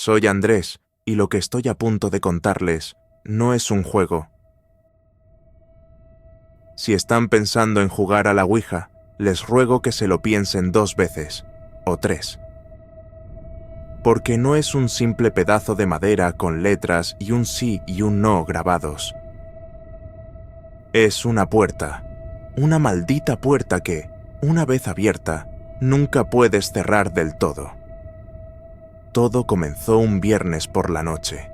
Soy Andrés, y lo que estoy a punto de contarles no es un juego. Si están pensando en jugar a la Ouija, les ruego que se lo piensen 2 veces, o 3. Porque no es un simple pedazo de madera con letras y un sí y un no grabados. Es una puerta, una maldita puerta que, una vez abierta, nunca puedes cerrar del todo. Todo comenzó un viernes por la noche.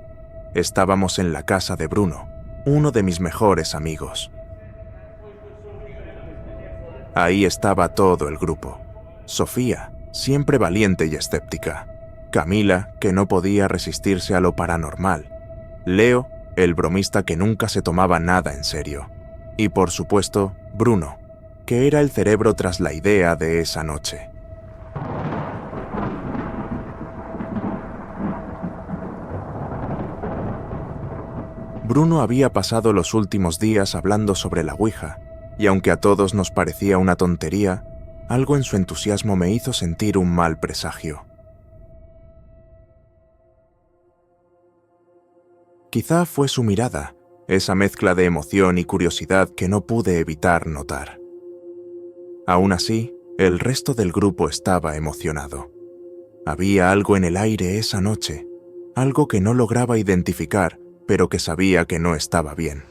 Estábamos en la casa de Bruno, uno de mis mejores amigos. Ahí estaba todo el grupo. Sofía, siempre valiente y escéptica. Camila, que no podía resistirse a lo paranormal. Leo, el bromista que nunca se tomaba nada en serio. Y por supuesto, Bruno, que era el cerebro tras la idea de esa noche. Bruno había pasado los últimos días hablando sobre la Ouija, y aunque a todos nos parecía una tontería, algo en su entusiasmo me hizo sentir un mal presagio. Quizá fue su mirada, esa mezcla de emoción y curiosidad que no pude evitar notar. Aún así, el resto del grupo estaba emocionado. Había algo en el aire esa noche, algo que no lograba identificar, pero que sabía que no estaba bien.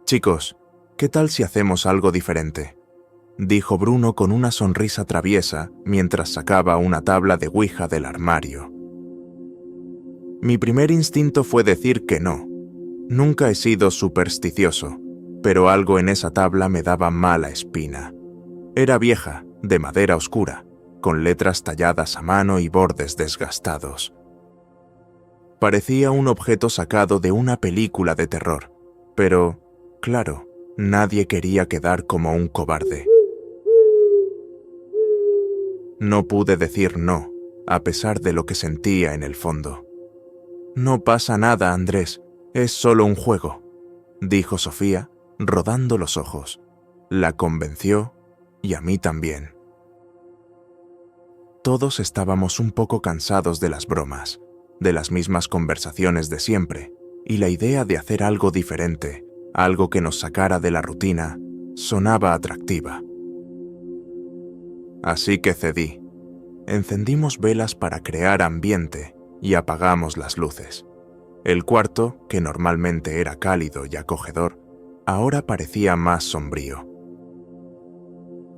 Chicos, ¿qué tal si hacemos algo diferente?, dijo Bruno con una sonrisa traviesa mientras sacaba una tabla de Ouija del armario. Mi primer instinto fue decir que no. Nunca he sido supersticioso, pero algo en esa tabla me daba mala espina. Era vieja, de madera oscura, con letras talladas a mano y bordes desgastados. Parecía un objeto sacado de una película de terror, pero, claro, nadie quería quedar como un cobarde. No pude decir no, a pesar de lo que sentía en el fondo. No pasa nada, Andrés, es solo un juego, dijo Sofía, rodando los ojos. La convenció, y a mí también. Todos estábamos un poco cansados de las bromas, de las mismas conversaciones de siempre, y la idea de hacer algo diferente, algo que nos sacara de la rutina, sonaba atractiva. Así que cedí. Encendimos velas para crear ambiente y apagamos las luces. El cuarto, que normalmente era cálido y acogedor, ahora parecía más sombrío,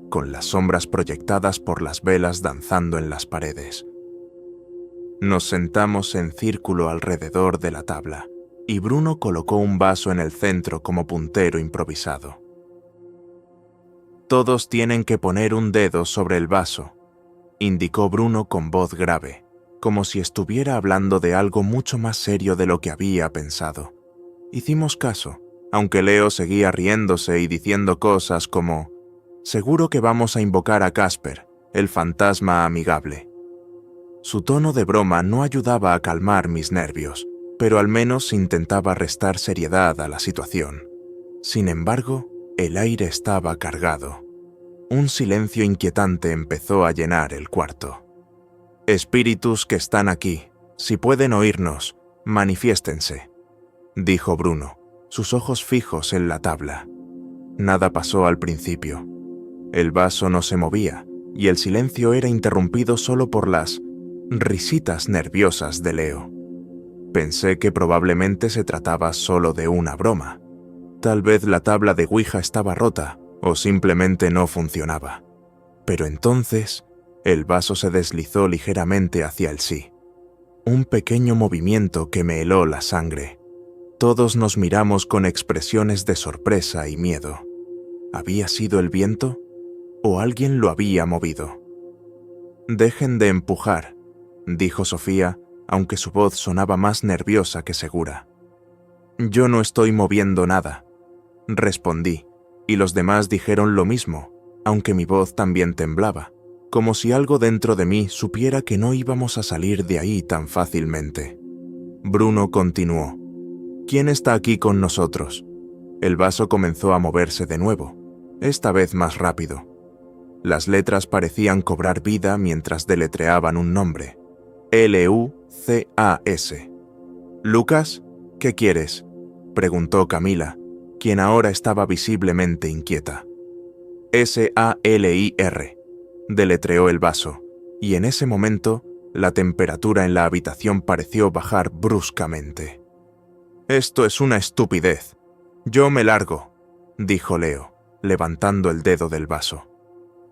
con las sombras proyectadas por las velas danzando en las paredes. Nos sentamos en círculo alrededor de la tabla, y Bruno colocó un vaso en el centro como puntero improvisado. Todos tienen que poner un dedo sobre el vaso, indicó Bruno con voz grave, como si estuviera hablando de algo mucho más serio de lo que había pensado. Hicimos caso, aunque Leo seguía riéndose y diciendo cosas como: «Seguro que vamos a invocar a Casper, el fantasma amigable». Su tono de broma no ayudaba a calmar mis nervios, pero al menos intentaba restar seriedad a la situación. Sin embargo, el aire estaba cargado. Un silencio inquietante empezó a llenar el cuarto. «Espíritus que están aquí, si pueden oírnos, manifiéstense», dijo Bruno, sus ojos fijos en la tabla. Nada pasó al principio. El vaso no se movía, y el silencio era interrumpido solo por las risitas nerviosas de Leo. Pensé que probablemente se trataba solo de una broma. Tal vez la tabla de Ouija estaba rota, o simplemente no funcionaba. Pero entonces, el vaso se deslizó ligeramente hacia el sí. Un pequeño movimiento que me heló la sangre. Todos nos miramos con expresiones de sorpresa y miedo. ¿Había sido el viento? ¿O alguien lo había movido? «Dejen de empujar», dijo Sofía, aunque su voz sonaba más nerviosa que segura. «Yo no estoy moviendo nada», respondí, y los demás dijeron lo mismo, aunque mi voz también temblaba, como si algo dentro de mí supiera que no íbamos a salir de ahí tan fácilmente. Bruno continuó: «¿Quién está aquí con nosotros?». El vaso comenzó a moverse de nuevo, esta vez más rápido. Las letras parecían cobrar vida mientras deletreaban un nombre. Lucas. «Lucas, ¿qué quieres?», preguntó Camila, quien ahora estaba visiblemente inquieta. «Salir», deletreó el vaso, y en ese momento la temperatura en la habitación pareció bajar bruscamente. «Esto es una estupidez. Yo me largo», dijo Leo, levantando el dedo del vaso.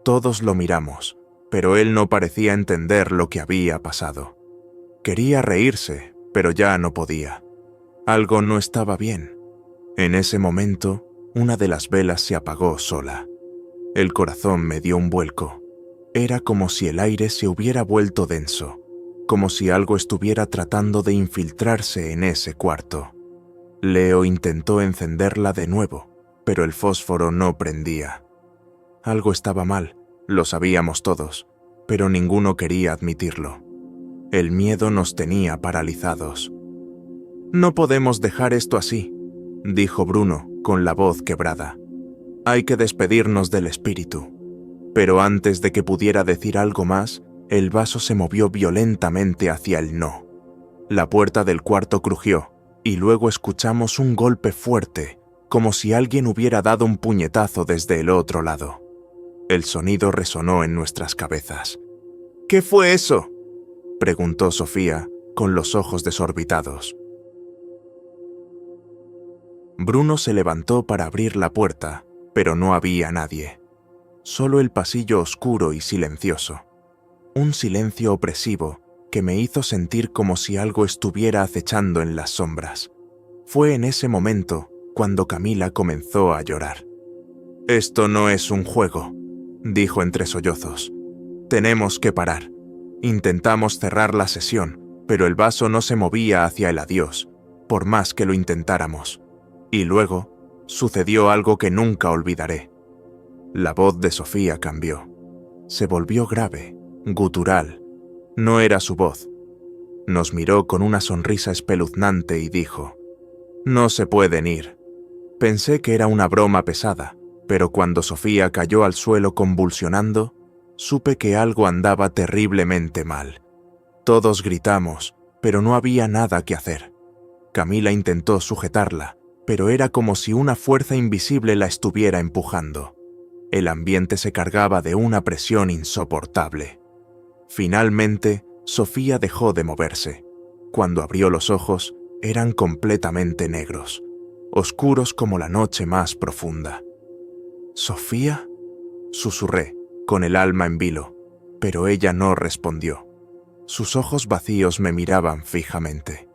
Todos lo miramos, pero él no parecía entender lo que había pasado. Quería reírse, pero ya no podía. Algo no estaba bien. En ese momento, una de las velas se apagó sola. El corazón me dio un vuelco. Era como si el aire se hubiera vuelto denso, como si algo estuviera tratando de infiltrarse en ese cuarto. Leo intentó encenderla de nuevo, pero el fósforo no prendía. Algo estaba mal, lo sabíamos todos, pero ninguno quería admitirlo. El miedo nos tenía paralizados. «No podemos dejar esto así», dijo Bruno con la voz quebrada. «Hay que despedirnos del espíritu». Pero antes de que pudiera decir algo más, el vaso se movió violentamente hacia el no. La puerta del cuarto crujió, y luego escuchamos un golpe fuerte, como si alguien hubiera dado un puñetazo desde el otro lado. El sonido resonó en nuestras cabezas. «¿Qué fue eso?», preguntó Sofía, con los ojos desorbitados. Bruno se levantó para abrir la puerta, pero no había nadie. Solo el pasillo oscuro y silencioso. Un silencio opresivo que me hizo sentir como si algo estuviera acechando en las sombras. Fue en ese momento cuando Camila comenzó a llorar. «Esto no es un juego», dijo entre sollozos. «Tenemos que parar». Intentamos cerrar la sesión, pero el vaso no se movía hacia el adiós, por más que lo intentáramos. Y luego sucedió algo que nunca olvidaré. La voz de Sofía cambió. Se volvió grave, gutural. No era su voz. Nos miró con una sonrisa espeluznante y dijo: «No se pueden ir». Pensé que era una broma pesada, pero cuando Sofía cayó al suelo convulsionando, supe que algo andaba terriblemente mal. Todos gritamos, pero no había nada que hacer. Camila intentó sujetarla, pero era como si una fuerza invisible la estuviera empujando. El ambiente se cargaba de una presión insoportable. Finalmente, Sofía dejó de moverse. Cuando abrió los ojos, eran completamente negros, oscuros como la noche más profunda. «¿Sofía?», susurré, con el alma en vilo, pero ella no respondió. Sus ojos vacíos me miraban fijamente.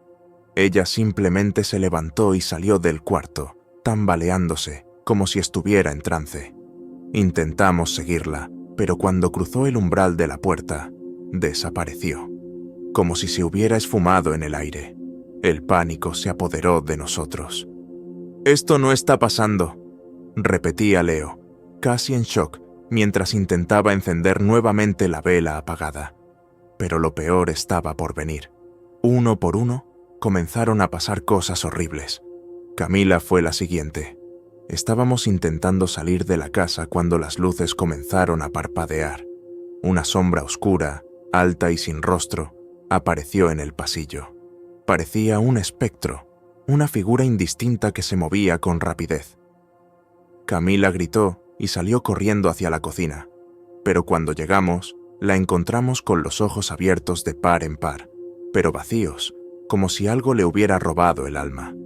Ella simplemente se levantó y salió del cuarto, tambaleándose, como si estuviera en trance. Intentamos seguirla, pero cuando cruzó el umbral de la puerta, desapareció, como si se hubiera esfumado en el aire. El pánico se apoderó de nosotros. «Esto no está pasando», repetía Leo, casi en shock, mientras intentaba encender nuevamente la vela apagada. Pero lo peor estaba por venir. Uno por uno, comenzaron a pasar cosas horribles. Camila fue la siguiente. Estábamos intentando salir de la casa cuando las luces comenzaron a parpadear. Una sombra oscura, alta y sin rostro, apareció en el pasillo. Parecía un espectro, una figura indistinta que se movía con rapidez. Camila gritó y salió corriendo hacia la cocina, pero cuando llegamos, la encontramos con los ojos abiertos de par en par, pero vacíos, como si algo le hubiera robado el alma.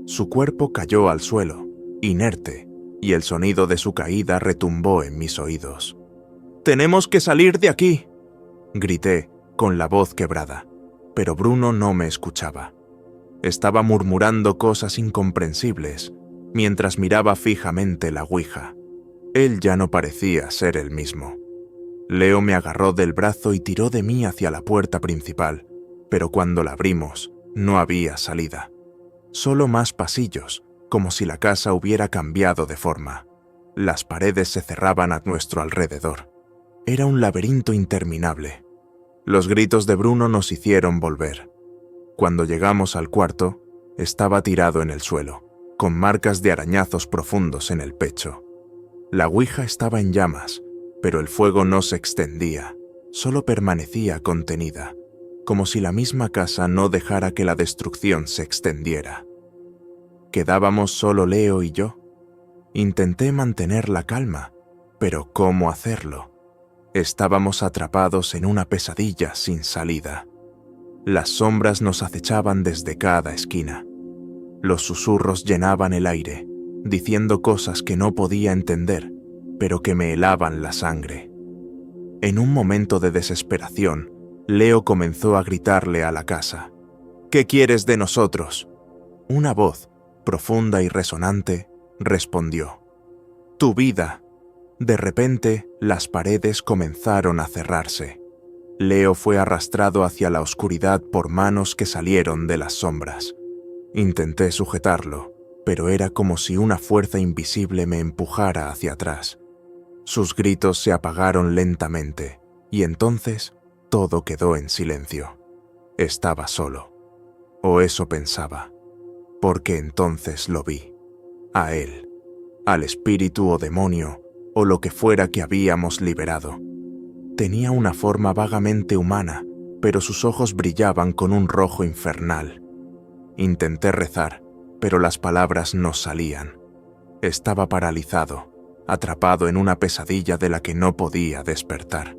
Su cuerpo cayó al suelo, inerte, y el sonido de su caída retumbó en mis oídos. «¡Tenemos que salir de aquí!», grité, con la voz quebrada, pero Bruno no me escuchaba. Estaba murmurando cosas incomprensibles, mientras miraba fijamente la ouija. Él ya no parecía ser el mismo. Leo me agarró del brazo y tiró de mí hacia la puerta principal, pero cuando la abrimos, no había salida. Solo más pasillos, como si la casa hubiera cambiado de forma. Las paredes se cerraban a nuestro alrededor. Era un laberinto interminable. Los gritos de Bruno nos hicieron volver. Cuando llegamos al cuarto, estaba tirado en el suelo, con marcas de arañazos profundos en el pecho. La ouija estaba en llamas, pero el fuego no se extendía, solo permanecía contenida, como si la misma casa no dejara que la destrucción se extendiera. Quedábamos solo Leo y yo. Intenté mantener la calma, pero ¿cómo hacerlo? Estábamos atrapados en una pesadilla sin salida. Las sombras nos acechaban desde cada esquina. Los susurros llenaban el aire, diciendo cosas que no podía entender, pero que me helaban la sangre. En un momento de desesperación, Leo comenzó a gritarle a la casa: «¿Qué quieres de nosotros?». Una voz, profunda y resonante, respondió: «Tu vida». De repente, las paredes comenzaron a cerrarse. Leo fue arrastrado hacia la oscuridad por manos que salieron de las sombras. Intenté sujetarlo, pero era como si una fuerza invisible me empujara hacia atrás. Sus gritos se apagaron lentamente, y entonces todo quedó en silencio. Estaba solo. O eso pensaba, porque entonces lo vi. A él, al espíritu o demonio, o lo que fuera que habíamos liberado. Tenía una forma vagamente humana, pero sus ojos brillaban con un rojo infernal. Intenté rezar, pero las palabras no salían. Estaba paralizado, atrapado en una pesadilla de la que no podía despertar.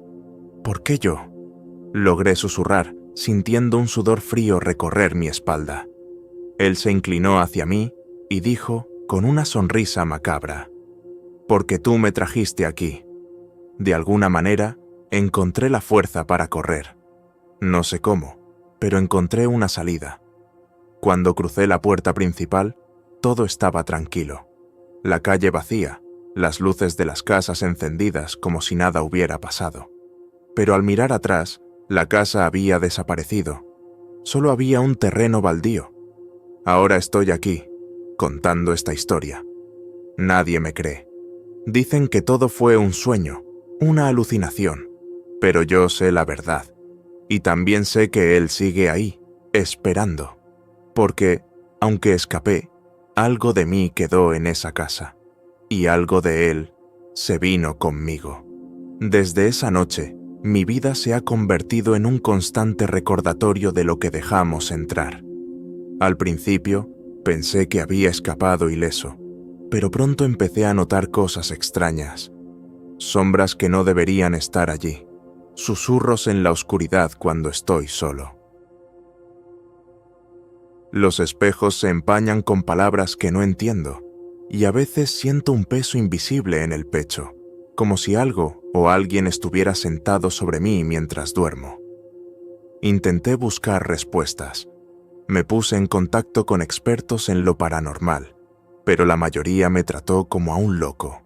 ¿Por qué yo? Logré susurrar, sintiendo un sudor frío recorrer mi espalda. Él se inclinó hacia mí y dijo, con una sonrisa macabra: «Porque tú me trajiste aquí». De alguna manera, encontré la fuerza para correr. No sé cómo, pero encontré una salida. Cuando crucé la puerta principal, todo estaba tranquilo. La calle vacía, las luces de las casas encendidas como si nada hubiera pasado. Pero al mirar atrás, la casa había desaparecido. Solo había un terreno baldío. Ahora estoy aquí, contando esta historia. Nadie me cree. Dicen que todo fue un sueño, una alucinación, pero yo sé la verdad. Y también sé que él sigue ahí, esperando. Porque, aunque escapé, algo de mí quedó en esa casa. Y algo de él se vino conmigo. Desde esa noche, mi vida se ha convertido en un constante recordatorio de lo que dejamos entrar. Al principio, pensé que había escapado ileso, pero pronto empecé a notar cosas extrañas. Sombras que no deberían estar allí. Susurros en la oscuridad cuando estoy solo. Los espejos se empañan con palabras que no entiendo, y a veces siento un peso invisible en el pecho, como si algo o alguien estuviera sentado sobre mí mientras duermo. Intenté buscar respuestas. Me puse en contacto con expertos en lo paranormal, pero la mayoría me trató como a un loco.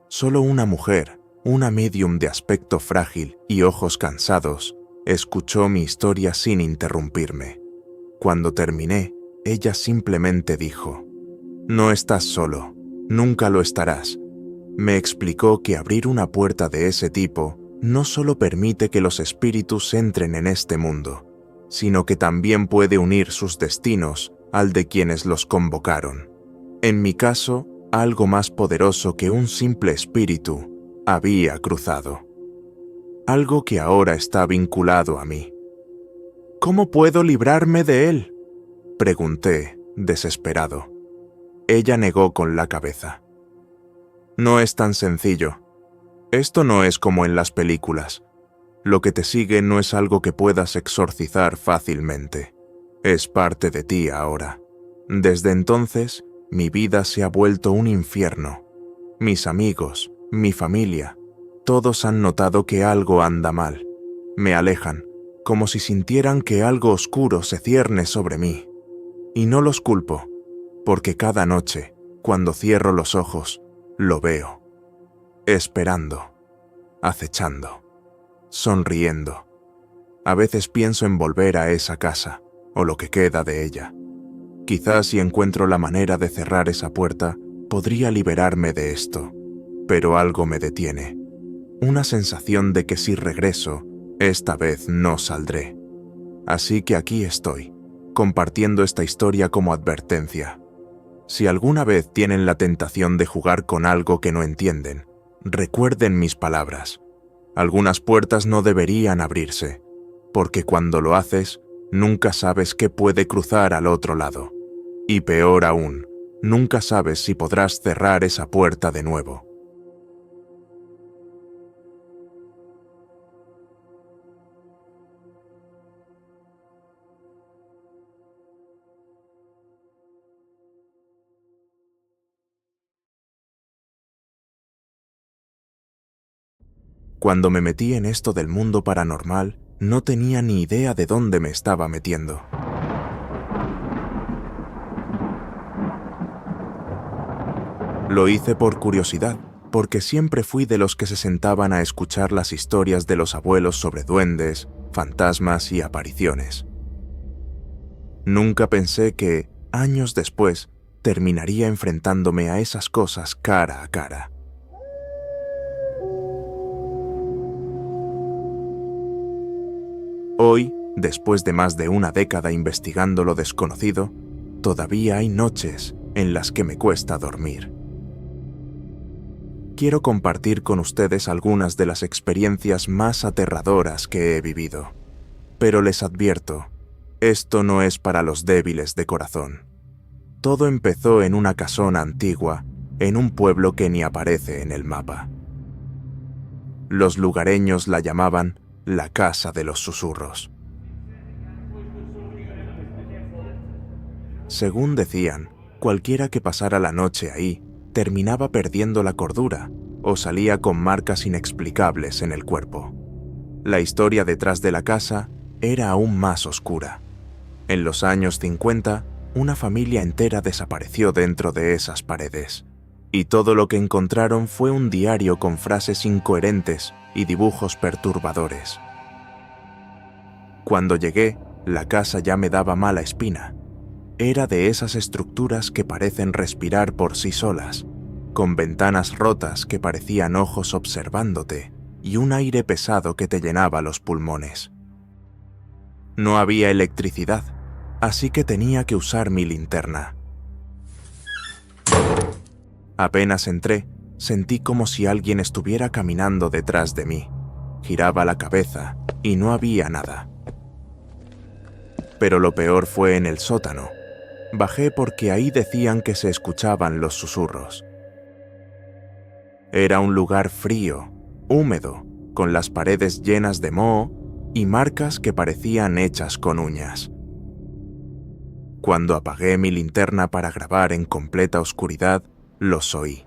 Solo una mujer, una médium de aspecto frágil y ojos cansados, escuchó mi historia sin interrumpirme. Cuando terminé, ella simplemente dijo: «No estás solo, nunca lo estarás». Me explicó que abrir una puerta de ese tipo no solo permite que los espíritus entren en este mundo, sino que también puede unir sus destinos al de quienes los convocaron. En mi caso, algo más poderoso que un simple espíritu había cruzado. Algo que ahora está vinculado a mí. ¿Cómo puedo librarme de él?, pregunté, desesperado. Ella negó con la cabeza. No es tan sencillo. Esto no es como en las películas. Lo que te sigue no es algo que puedas exorcizar fácilmente. Es parte de ti ahora. Desde entonces, mi vida se ha vuelto un infierno. Mis amigos, mi familia, todos han notado que algo anda mal. Me alejan, como si sintieran que algo oscuro se cierne sobre mí. Y no los culpo, porque cada noche, cuando cierro los ojos, lo veo. Esperando, acechando, sonriendo. A veces pienso en volver a esa casa, o lo que queda de ella. Quizás si encuentro la manera de cerrar esa puerta, podría liberarme de esto, pero algo me detiene. Una sensación de que si regreso, esta vez no saldré. Así que aquí estoy, compartiendo esta historia como advertencia. Si alguna vez tienen la tentación de jugar con algo que no entienden, recuerden mis palabras. Algunas puertas no deberían abrirse, porque cuando lo haces, nunca sabes qué puede cruzar al otro lado. Y peor aún, nunca sabes si podrás cerrar esa puerta de nuevo. Cuando me metí en esto del mundo paranormal, no tenía ni idea de dónde me estaba metiendo. Lo hice por curiosidad, porque siempre fui de los que se sentaban a escuchar las historias de los abuelos sobre duendes, fantasmas y apariciones. Nunca pensé que, años después, terminaría enfrentándome a esas cosas cara a cara. Hoy, después de más de una década investigando lo desconocido, todavía hay noches en las que me cuesta dormir. Quiero compartir con ustedes algunas de las experiencias más aterradoras que he vivido, pero les advierto, esto no es para los débiles de corazón. Todo empezó en una casona antigua, en un pueblo que ni aparece en el mapa. Los lugareños la llamaban la Casa de los Susurros. Según decían, cualquiera que pasara la noche ahí terminaba perdiendo la cordura o salía con marcas inexplicables en el cuerpo. La historia detrás de la casa era aún más oscura. En los años 50, una familia entera desapareció dentro de esas paredes, y todo lo que encontraron fue un diario con frases incoherentes y dibujos perturbadores. Cuando llegué, la casa ya me daba mala espina. Era de esas estructuras que parecen respirar por sí solas, con ventanas rotas que parecían ojos observándote y un aire pesado que te llenaba los pulmones. No había electricidad, así que tenía que usar mi linterna. Apenas entré, sentí como si alguien estuviera caminando detrás de mí. Giraba la cabeza y no había nada. Pero lo peor fue en el sótano. Bajé porque ahí decían que se escuchaban los susurros. Era un lugar frío, húmedo, con las paredes llenas de moho y marcas que parecían hechas con uñas. Cuando apagué mi linterna para grabar en completa oscuridad, los oí.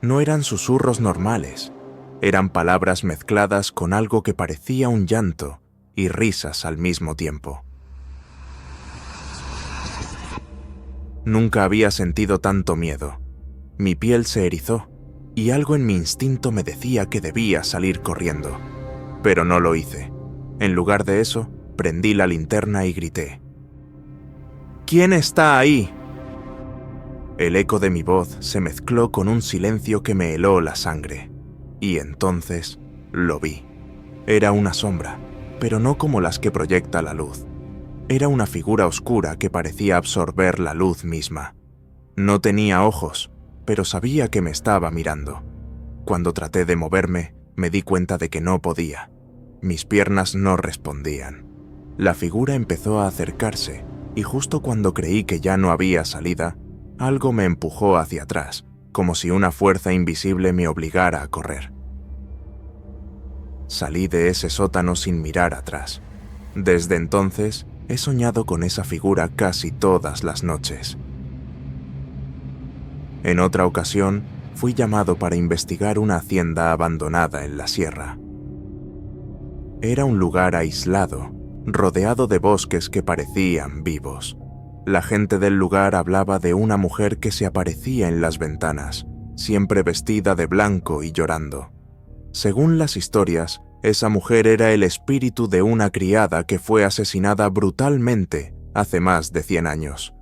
No eran susurros normales, eran palabras mezcladas con algo que parecía un llanto y risas al mismo tiempo. Nunca había sentido tanto miedo. Mi piel se erizó y algo en mi instinto me decía que debía salir corriendo. Pero no lo hice. En lugar de eso, prendí la linterna y grité: ¿Quién está ahí? El eco de mi voz se mezcló con un silencio que me heló la sangre. Y entonces lo vi. Era una sombra, pero no como las que proyecta la luz. Era una figura oscura que parecía absorber la luz misma. No tenía ojos, pero sabía que me estaba mirando. Cuando traté de moverme, me di cuenta de que no podía. Mis piernas no respondían. La figura empezó a acercarse, y justo cuando creí que ya no había salida, algo me empujó hacia atrás, como si una fuerza invisible me obligara a correr. Salí de ese sótano sin mirar atrás. Desde entonces, he soñado con esa figura casi todas las noches. En otra ocasión, fui llamado para investigar una hacienda abandonada en la sierra. Era un lugar aislado, rodeado de bosques que parecían vivos. La gente del lugar hablaba de una mujer que se aparecía en las ventanas, siempre vestida de blanco y llorando. Según las historias, esa mujer era el espíritu de una criada que fue asesinada brutalmente hace más de 100 años.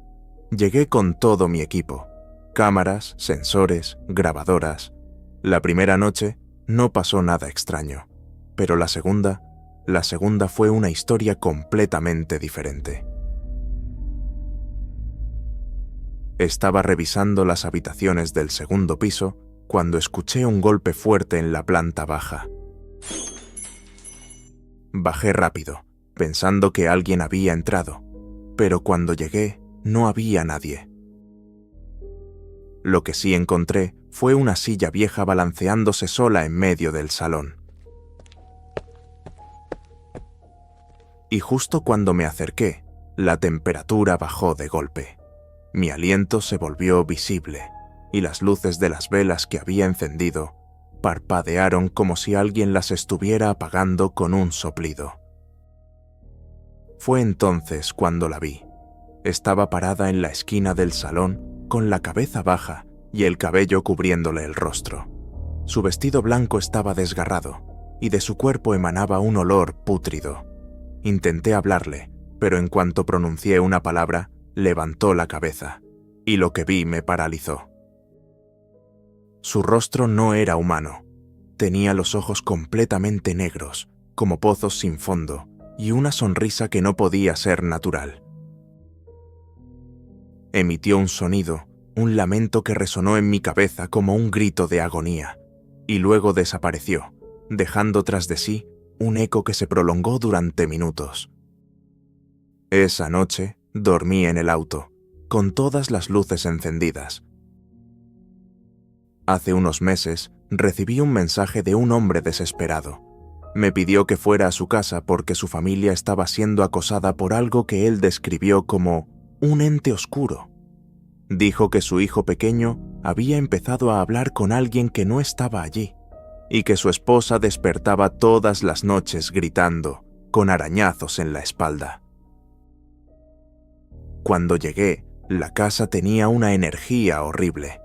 Llegué con todo mi equipo: cámaras, sensores, grabadoras. La primera noche no pasó nada extraño, pero la segunda fue una historia completamente diferente. Estaba revisando las habitaciones del segundo piso cuando escuché un golpe fuerte en la planta baja. Bajé rápido, pensando que alguien había entrado, pero cuando llegué no había nadie. Lo que sí encontré fue una silla vieja balanceándose sola en medio del salón. Y justo cuando me acerqué, la temperatura bajó de golpe. Mi aliento se volvió visible, y las luces de las velas que había encendido parpadearon como si alguien las estuviera apagando con un soplido. Fue entonces cuando la vi. Estaba parada en la esquina del salón, con la cabeza baja y el cabello cubriéndole el rostro. Su vestido blanco estaba desgarrado, y de su cuerpo emanaba un olor pútrido. Intenté hablarle, pero en cuanto pronuncié una palabra, levantó la cabeza, y lo que vi me paralizó. Su rostro no era humano. Tenía los ojos completamente negros, como pozos sin fondo, y una sonrisa que no podía ser natural. Emitió un sonido, un lamento que resonó en mi cabeza como un grito de agonía, y luego desapareció, dejando tras de sí un eco que se prolongó durante minutos. Esa noche dormí en el auto, con todas las luces encendidas. Hace unos meses recibí un mensaje de un hombre desesperado. Me pidió que fuera a su casa porque su familia estaba siendo acosada por algo que él describió como un ente oscuro. Dijo que su hijo pequeño había empezado a hablar con alguien que no estaba allí, y que su esposa despertaba todas las noches gritando, con arañazos en la espalda. Cuando llegué, la casa tenía una energía horrible.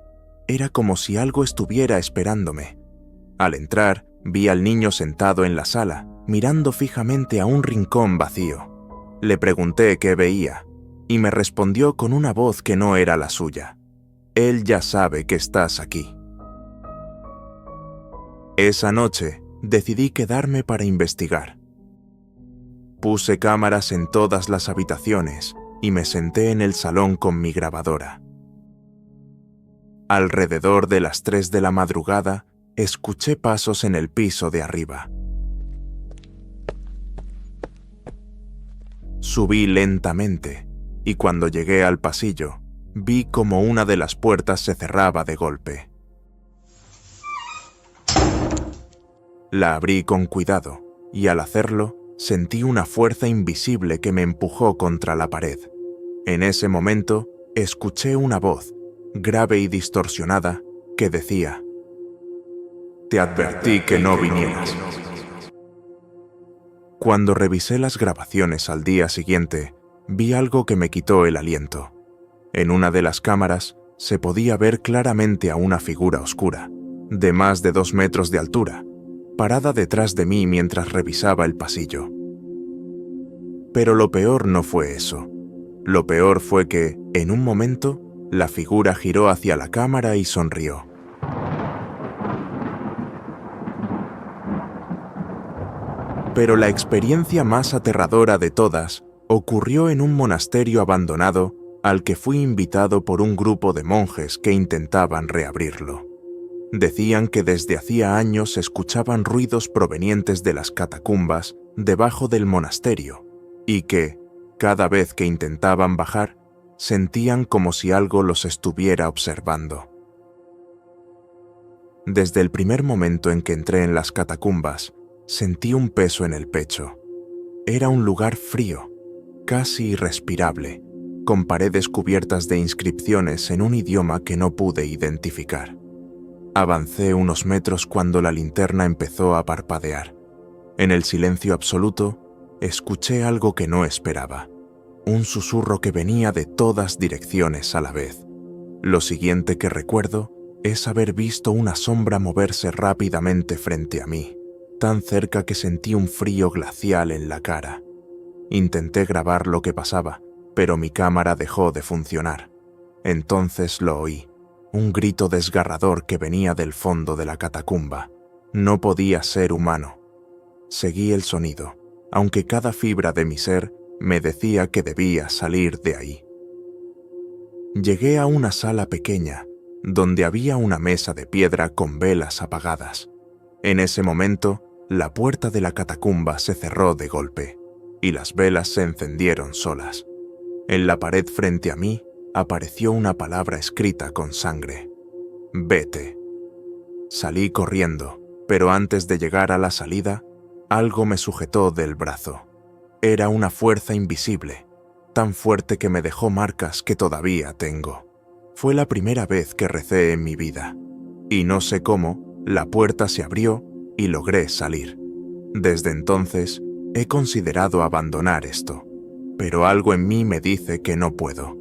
Era como si algo estuviera esperándome. Al entrar, vi al niño sentado en la sala, mirando fijamente a un rincón vacío. Le pregunté qué veía, y me respondió con una voz que no era la suya. Él ya sabe que estás aquí. Esa noche decidí quedarme para investigar. Puse cámaras en todas las habitaciones y me senté en el salón con mi grabadora. Alrededor de las 3 de la madrugada, escuché pasos en el piso de arriba. Subí lentamente y cuando llegué al pasillo, vi como una de las puertas se cerraba de golpe. La abrí con cuidado y al hacerlo sentí una fuerza invisible que me empujó contra la pared. En ese momento escuché una voz, grave y distorsionada, que decía: «Te advertí que no vinieras». Cuando revisé las grabaciones al día siguiente, vi algo que me quitó el aliento. En una de las cámaras se podía ver claramente a una figura oscura, de más de 2 metros de altura, parada detrás de mí mientras revisaba el pasillo. Pero lo peor no fue eso. Lo peor fue que, en un momento, la figura giró hacia la cámara y sonrió. Pero la experiencia más aterradora de todas ocurrió en un monasterio abandonado al que fui invitado por un grupo de monjes que intentaban reabrirlo. Decían que desde hacía años escuchaban ruidos provenientes de las catacumbas debajo del monasterio y que, cada vez que intentaban bajar, sentían como si algo los estuviera observando. Desde el primer momento en que entré en las catacumbas, sentí un peso en el pecho. Era un lugar frío, casi irrespirable, con paredes cubiertas de inscripciones en un idioma que no pude identificar. Avancé unos metros cuando la linterna empezó a parpadear. En el silencio absoluto, escuché algo que no esperaba. Un susurro que venía de todas direcciones a la vez. Lo siguiente que recuerdo es haber visto una sombra moverse rápidamente frente a mí, tan cerca que sentí un frío glacial en la cara. Intenté grabar lo que pasaba, pero mi cámara dejó de funcionar. Entonces lo oí. Un grito desgarrador que venía del fondo de la catacumba. No podía ser humano. Seguí el sonido, aunque cada fibra de mi ser me decía que debía salir de ahí. Llegué a una sala pequeña, donde había una mesa de piedra con velas apagadas. En ese momento, la puerta de la catacumba se cerró de golpe y las velas se encendieron solas. En la pared frente a mí apareció una palabra escrita con sangre: «Vete». Salí corriendo, pero antes de llegar a la salida, algo me sujetó del brazo. Era una fuerza invisible, tan fuerte que me dejó marcas que todavía tengo. Fue la primera vez que recé en mi vida, y no sé cómo, la puerta se abrió y logré salir. Desde entonces, he considerado abandonar esto, pero algo en mí me dice que no puedo.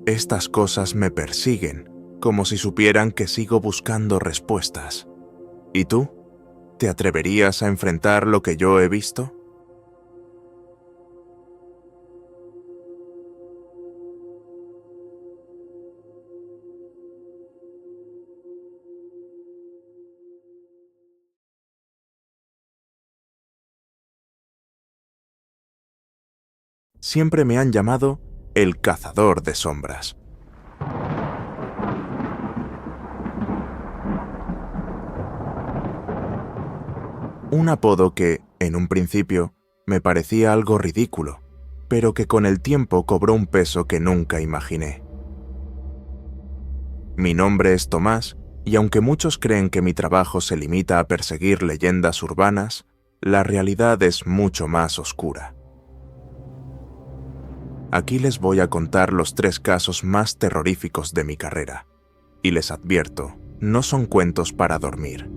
Estas cosas me persiguen, como si supieran que sigo buscando respuestas. ¿Y tú? ¿Te atreverías a enfrentar lo que yo he visto? Siempre me han llamado el cazador de sombras. Un apodo que, en un principio, me parecía algo ridículo, pero que con el tiempo cobró un peso que nunca imaginé. Mi nombre es Tomás, y aunque muchos creen que mi trabajo se limita a perseguir leyendas urbanas, la realidad es mucho más oscura. Aquí les voy a contar los 3 casos más terroríficos de mi carrera, y les advierto, no son cuentos para dormir.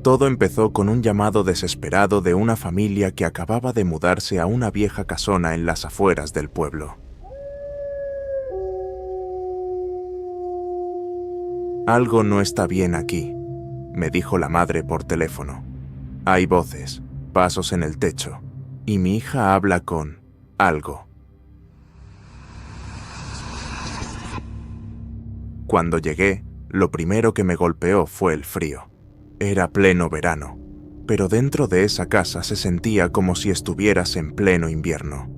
Todo empezó con un llamado desesperado de una familia que acababa de mudarse a una vieja casona en las afueras del pueblo. «Algo no está bien aquí», me dijo la madre por teléfono. «Hay voces, pasos en el techo, y mi hija habla con algo». Cuando llegué, lo primero que me golpeó fue el frío. Era pleno verano, pero dentro de esa casa se sentía como si estuvieras en pleno invierno.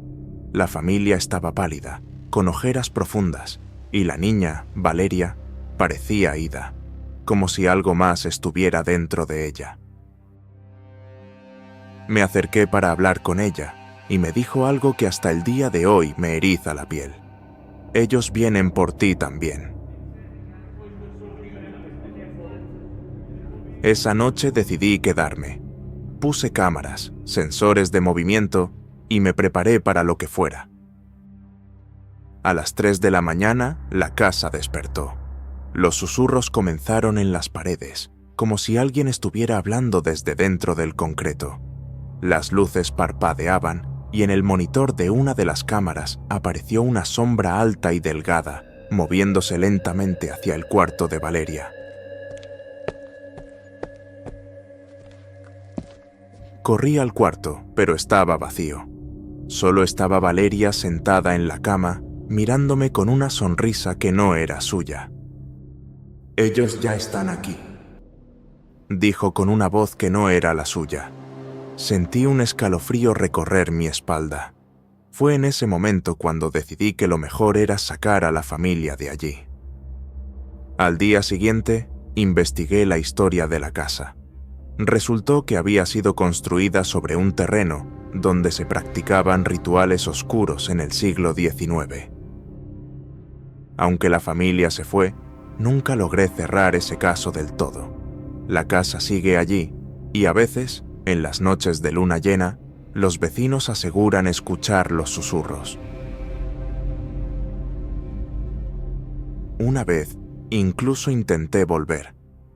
La familia estaba pálida, con ojeras profundas, y la niña, Valeria, parecía ida, como si algo más estuviera dentro de ella. Me acerqué para hablar con ella, y me dijo algo que hasta el día de hoy me eriza la piel. «Ellos vienen por ti también». Esa noche decidí quedarme. Puse cámaras, sensores de movimiento y me preparé para lo que fuera. A las 3 de la mañana, la casa despertó. Los susurros comenzaron en las paredes, como si alguien estuviera hablando desde dentro del concreto. Las luces parpadeaban y en el monitor de una de las cámaras apareció una sombra alta y delgada, moviéndose lentamente hacia el cuarto de Valeria. Corrí al cuarto, pero estaba vacío. Solo estaba Valeria sentada en la cama, mirándome con una sonrisa que no era suya. «Ellos ya están aquí», dijo con una voz que no era la suya. Sentí un escalofrío recorrer mi espalda. Fue en ese momento cuando decidí que lo mejor era sacar a la familia de allí. Al día siguiente, investigué la historia de la casa. Resultó que había sido construida sobre un terreno donde se practicaban rituales oscuros en el siglo XIX. Aunque la familia se fue, nunca logré cerrar ese caso del todo. La casa sigue allí y a veces, en las noches de luna llena, los vecinos aseguran escuchar los susurros. Una vez, incluso intenté volver,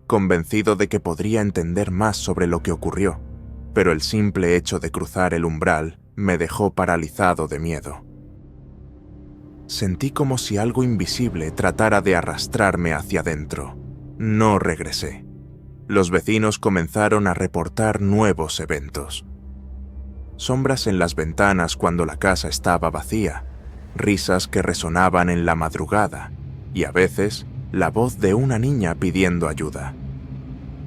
convencido de que podría entender más sobre lo que ocurrió, pero el simple hecho de cruzar el umbral me dejó paralizado de miedo. Sentí como si algo invisible tratara de arrastrarme hacia adentro. No regresé. Los vecinos comenzaron a reportar nuevos eventos. Sombras en las ventanas cuando la casa estaba vacía, risas que resonaban en la madrugada y a veces la voz de una niña pidiendo ayuda.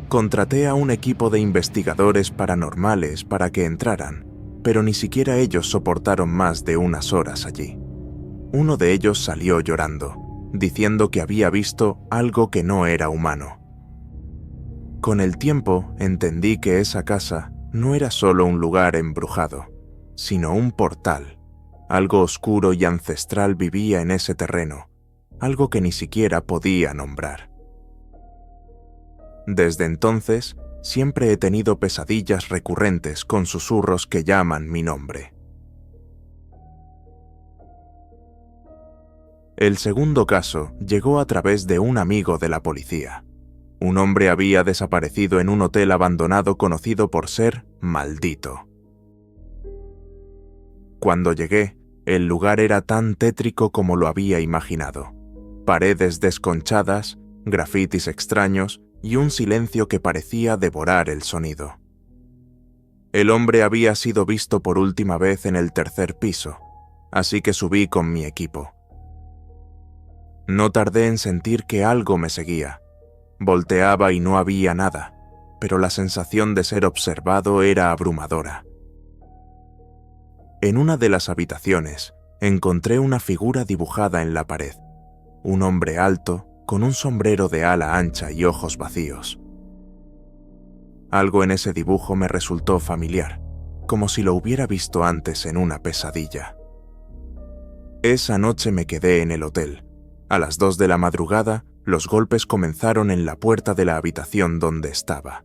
Contraté a un equipo de investigadores paranormales para que entraran, pero ni siquiera ellos soportaron más de unas horas allí. Uno de ellos salió llorando, diciendo que había visto algo que no era humano. Con el tiempo entendí que esa casa no era solo un lugar embrujado, sino un portal. Algo oscuro y ancestral vivía en ese terreno, algo que ni siquiera podía nombrar. Desde entonces, siempre he tenido pesadillas recurrentes con susurros que llaman mi nombre. El segundo caso llegó a través de un amigo de la policía. Un hombre había desaparecido en un hotel abandonado conocido por ser maldito. Cuando llegué, el lugar era tan tétrico como lo había imaginado. Paredes desconchadas, grafitis extraños y un silencio que parecía devorar el sonido. El hombre había sido visto por última vez en el tercer piso, así que subí con mi equipo. No tardé en sentir que algo me seguía. Volteaba y no había nada, pero la sensación de ser observado era abrumadora. En una de las habitaciones encontré una figura dibujada en la pared. Un hombre alto, con un sombrero de ala ancha y ojos vacíos. Algo en ese dibujo me resultó familiar, como si lo hubiera visto antes en una pesadilla. Esa noche me quedé en el hotel. A las 2 de la madrugada, los golpes comenzaron en la puerta de la habitación donde estaba.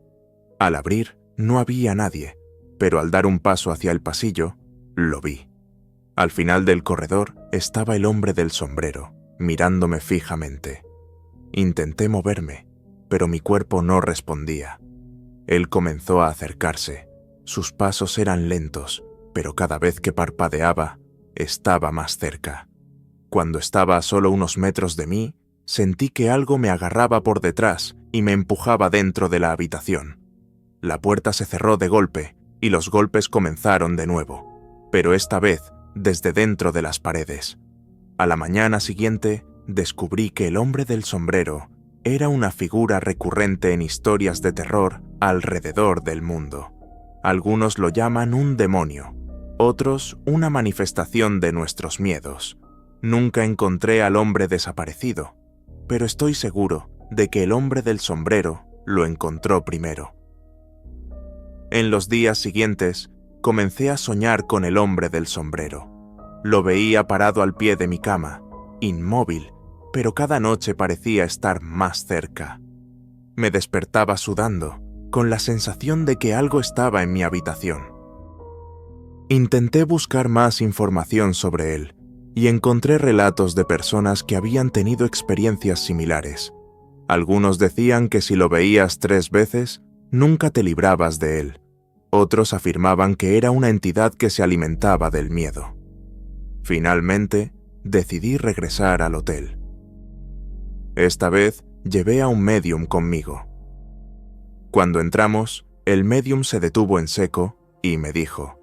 Al abrir, no había nadie, pero al dar un paso hacia el pasillo, lo vi. Al final del corredor estaba el hombre del sombrero, mirándome fijamente. Intenté moverme, pero mi cuerpo no respondía. Él comenzó a acercarse. Sus pasos eran lentos, pero cada vez que parpadeaba, estaba más cerca. Cuando estaba a solo unos metros de mí, sentí que algo me agarraba por detrás y me empujaba dentro de la habitación. La puerta se cerró de golpe y los golpes comenzaron de nuevo, pero esta vez desde dentro de las paredes. A la mañana siguiente, descubrí que el hombre del sombrero era una figura recurrente en historias de terror alrededor del mundo. Algunos lo llaman un demonio, otros una manifestación de nuestros miedos. Nunca encontré al hombre desaparecido, pero estoy seguro de que el hombre del sombrero lo encontró primero. En los días siguientes, comencé a soñar con el hombre del sombrero. Lo veía parado al pie de mi cama, inmóvil, pero cada noche parecía estar más cerca. Me despertaba sudando, con la sensación de que algo estaba en mi habitación. Intenté buscar más información sobre él y encontré relatos de personas que habían tenido experiencias similares. Algunos decían que si lo veías 3 veces, nunca te librabas de él. Otros afirmaban que era una entidad que se alimentaba del miedo. Finalmente, decidí regresar al hotel. Esta vez, llevé a un médium conmigo. Cuando entramos, el médium se detuvo en seco y me dijo: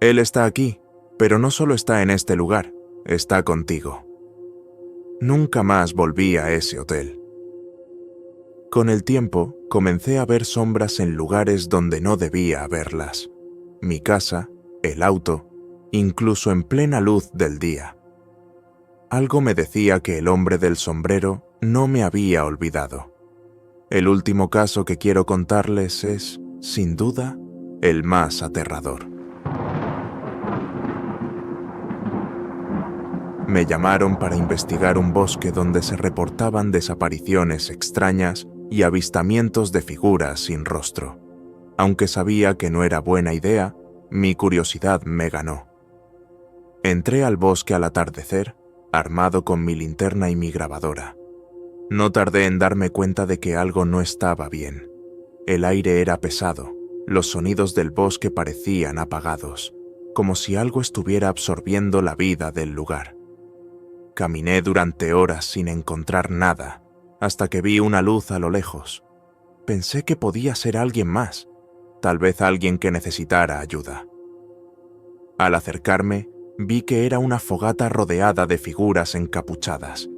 «Él está aquí, pero no solo está en este lugar, está contigo». Nunca más volví a ese hotel. Con el tiempo, comencé a ver sombras en lugares donde no debía haberlas. Mi casa, el auto, incluso en plena luz del día. Algo me decía que el hombre del sombrero no me había olvidado. El último caso que quiero contarles es, sin duda, el más aterrador. Me llamaron para investigar un bosque donde se reportaban desapariciones extrañas y avistamientos de figuras sin rostro. Aunque sabía que no era buena idea, mi curiosidad me ganó. Entré al bosque al atardecer, armado con mi linterna y mi grabadora. No tardé en darme cuenta de que algo no estaba bien. El aire era pesado, los sonidos del bosque parecían apagados, como si algo estuviera absorbiendo la vida del lugar. Caminé durante horas sin encontrar nada, hasta que vi una luz a lo lejos. Pensé que podía ser alguien más, tal vez alguien que necesitara ayuda. Al acercarme, vi que era una fogata rodeada de figuras encapuchadas.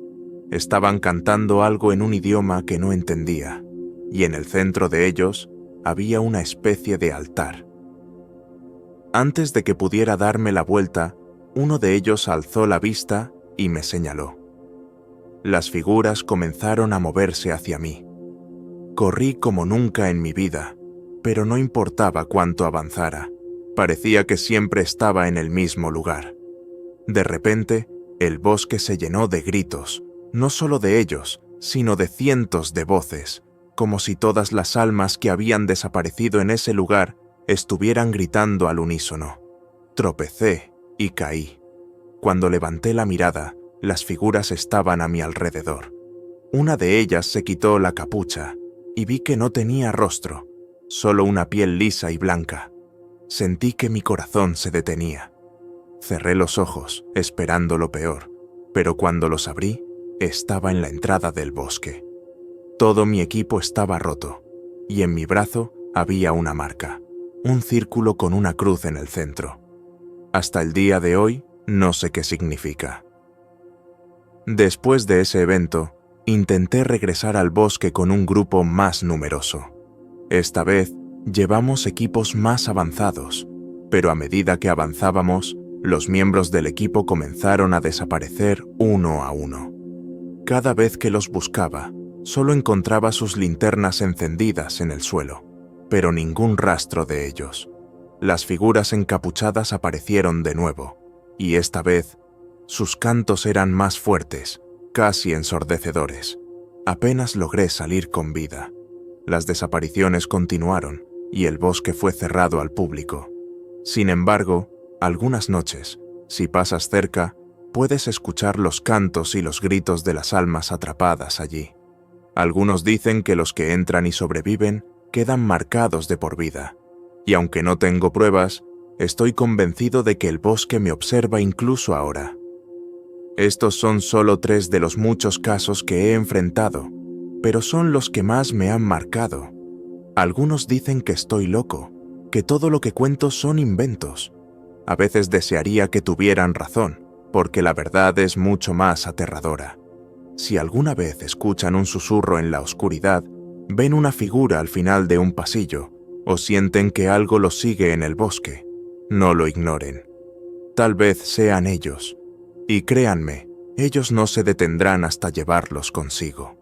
Estaban cantando algo en un idioma que no entendía, y en el centro de ellos había una especie de altar. Antes de que pudiera darme la vuelta, uno de ellos alzó la vista y me señaló. Las figuras comenzaron a moverse hacia mí. Corrí como nunca en mi vida, pero no importaba cuánto avanzara. Parecía que siempre estaba en el mismo lugar. De repente, el bosque se llenó de gritos, no solo de ellos, sino de cientos de voces, como si todas las almas que habían desaparecido en ese lugar estuvieran gritando al unísono. Tropecé y caí. Cuando levanté la mirada, las figuras estaban a mi alrededor. Una de ellas se quitó la capucha y vi que no tenía rostro, solo una piel lisa y blanca. Sentí que mi corazón se detenía. Cerré los ojos, esperando lo peor, pero cuando los abrí, estaba en la entrada del bosque. Todo mi equipo estaba roto, y en mi brazo había una marca, un círculo con una cruz en el centro. Hasta el día de hoy, no sé qué significa. Después de ese evento, intenté regresar al bosque con un grupo más numeroso. Esta vez, llevamos equipos más avanzados, pero a medida que avanzábamos, los miembros del equipo comenzaron a desaparecer uno a uno. Cada vez que los buscaba, solo encontraba sus linternas encendidas en el suelo, pero ningún rastro de ellos. Las figuras encapuchadas aparecieron de nuevo, y esta vez, sus cantos eran más fuertes, casi ensordecedores. Apenas logré salir con vida. Las desapariciones continuaron, y el bosque fue cerrado al público. Sin embargo, algunas noches, si pasas cerca, puedes escuchar los cantos y los gritos de las almas atrapadas allí. Algunos dicen que los que entran y sobreviven quedan marcados de por vida, y aunque no tengo pruebas, estoy convencido de que el bosque me observa incluso ahora. Estos son solo 3 de los muchos casos que he enfrentado, pero son los que más me han marcado. Algunos dicen que estoy loco, que todo lo que cuento son inventos. A veces desearía que tuvieran razón, porque la verdad es mucho más aterradora. Si alguna vez escuchan un susurro en la oscuridad, ven una figura al final de un pasillo, o sienten que algo los sigue en el bosque, no lo ignoren. Tal vez sean ellos, y créanme, ellos no se detendrán hasta llevarlos consigo.